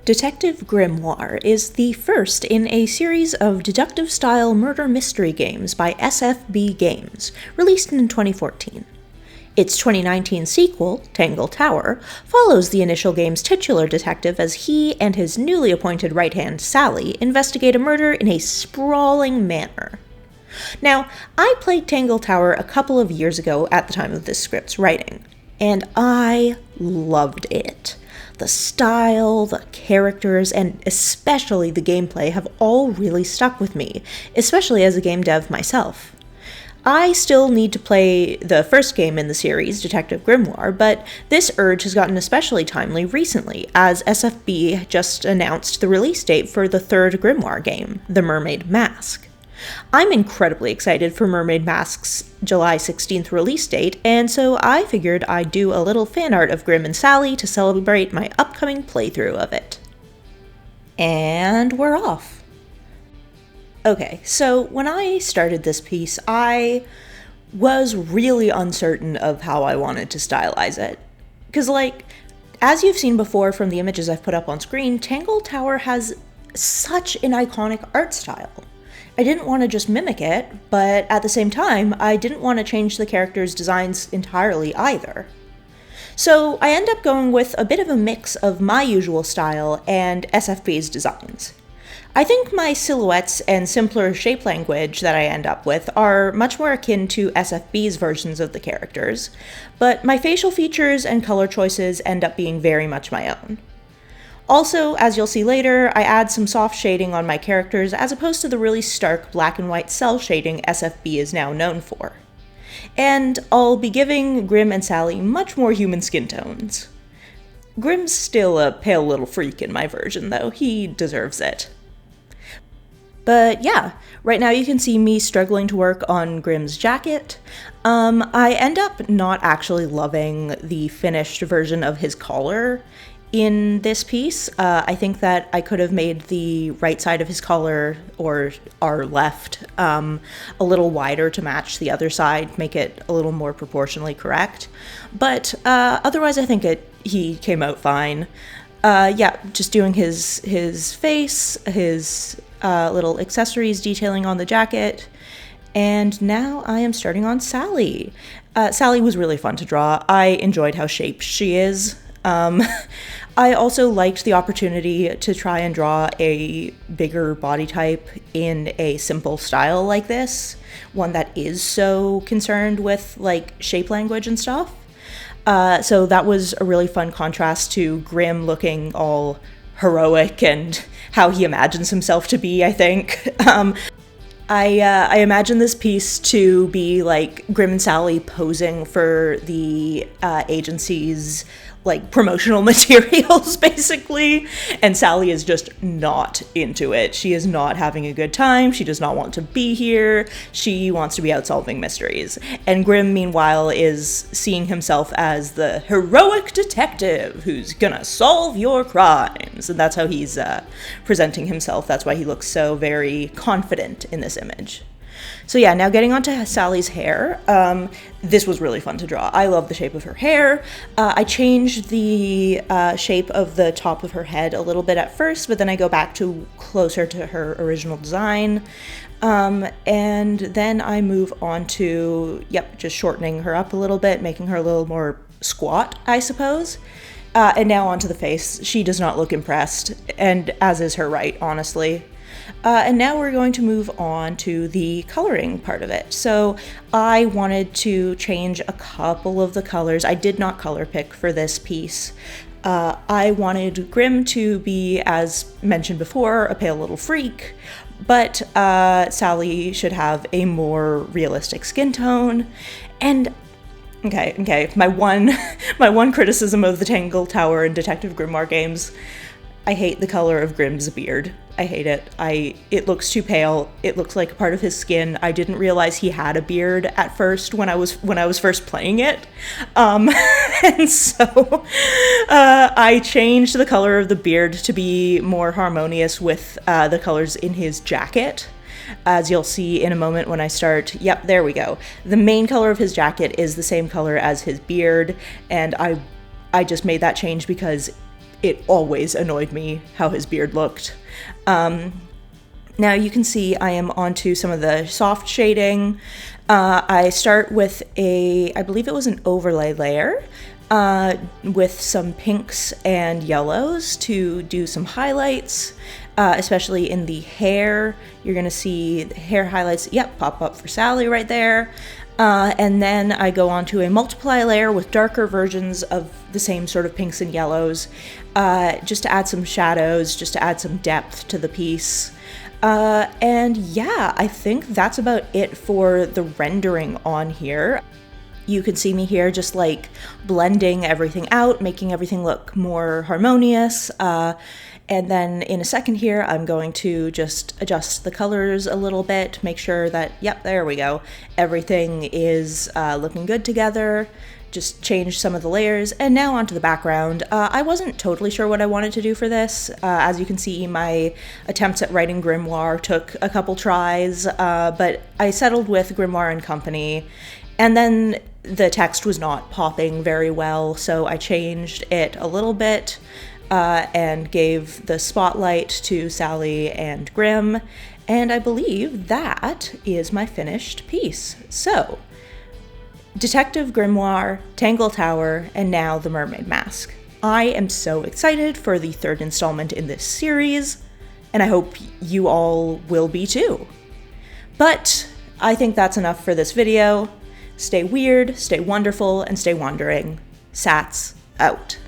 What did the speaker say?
Detective Grimoire is the first in a series of deductive-style murder mystery games by SFB Games, released in 2014. Its 2019 sequel, Tangle Tower, follows the initial game's titular detective as he and his newly appointed right-hand Sally investigate a murder in a sprawling manner. Now, I played Tangle Tower a couple of years ago at the time of this script's writing, and I loved it. The style, the characters, and especially the gameplay have all really stuck with me, especially as a game dev myself. I still need to play the first game in the series, Detective Grimoire, but this urge has gotten especially timely recently, as SFB just announced the release date for the third Grimoire game, The Mermaid Mask. I'm incredibly excited for Mermaid Mask's July 16th release date, and so I figured I'd do a little fan art of Grim and Sally to celebrate my upcoming playthrough of it. And we're off. Okay, so when I started this piece, I was really uncertain of how I wanted to stylize it. Because, as you've seen before from the images I've put up on screen, Tangle Tower has such an iconic art style. I didn't want to just mimic it, but at the same time, I didn't want to change the characters' designs entirely either. So I end up going with a bit of a mix of my usual style and SFB's designs. I think my silhouettes and simpler shape language that I end up with are much more akin to SFB's versions of the characters, but my facial features and color choices end up being very much my own. Also, as you'll see later, I add some soft shading on my characters as opposed to the really stark black and white cell shading SFB is now known for. And I'll be giving Grim and Sally much more human skin tones. Grim's still a pale little freak in my version, though. He deserves it. But yeah, right now you can see me struggling to work on Grim's jacket. I end up not actually loving the finished version of his collar in this piece. I think that I could have made the right side of his collar, or our left, a little wider to match the other side, make it a little more proportionally correct. But otherwise I think he came out fine. Yeah, just doing his face, his little accessories detailing on the jacket. And now I am starting on Sally. Sally was really fun to draw. I enjoyed how shaped she is. I also liked the opportunity to try and draw a bigger body type in a simple style like this, one that is so concerned with shape language and stuff. So that was a really fun contrast to Grim looking all heroic and how he imagines himself to be, I think. I imagine this piece to be Grim and Sally posing for the agency's promotional materials, basically, and Sally is just not into it. She is not having a good time. She does not want to be here. She wants to be out solving mysteries. And Grim, meanwhile, is seeing himself as the heroic detective who's gonna solve your crimes. And that's how he's presenting himself. That's why he looks so very confident in this image. So yeah, now getting onto Sally's hair. This was really fun to draw. I love the shape of her hair. I changed the shape of the top of her head a little bit at first, but then I go back to closer to her original design. And then I move on to, just shortening her up a little bit, making her a little more squat, I suppose. And now onto the face. She does not look impressed, and as is her right, honestly. And now we're going to move on to the coloring part of it. So I wanted to change a couple of the colors. I did not color pick for this piece. I wanted Grim to be, as mentioned before, a pale little freak, but Sally should have a more realistic skin tone. And okay, my one criticism of the Tangle Tower and Detective Grimoire games, I hate the color of Grim's beard. I hate it. It looks too pale. It looks like a part of his skin. I didn't realize he had a beard at first when I was first playing it. And so I changed the color of the beard to be more harmonious with the colors in his jacket. As you'll see in a moment when I start. Yep, there we go. The main color of his jacket is the same color as his beard, and I just made that change because it always annoyed me how his beard looked. Now you can see I am onto some of the soft shading. I start with I believe it was an overlay layer, with some pinks and yellows to do some highlights, especially in the hair. You're gonna see the hair highlights, yep, pop up for Sally right there. And then I go on to a multiply layer with darker versions of the same sort of pinks and yellows, just to add some shadows, just to add some depth to the piece. And yeah, I think that's about it for the rendering on here. You can see me here just like blending everything out, making everything look more harmonious. And then in a second here, I'm going to just adjust the colors a little bit, make sure that, yep, there we go. Everything is looking good together. Just change some of the layers, and now onto the background. I wasn't totally sure what I wanted to do for this. As you can see, my attempts at writing Grimoire took a couple tries, but I settled with Grimoire and Company, and then the text was not popping very well, so I changed it a little bit, and gave the spotlight to Sally and Grim, and I believe that is my finished piece. So, Detective Grimoire, Tangle Tower, and now the Mermaid Mask. I am so excited for the third installment in this series, and I hope you all will be too. But I think that's enough for this video. Stay weird, stay wonderful, and stay wandering. Sats out.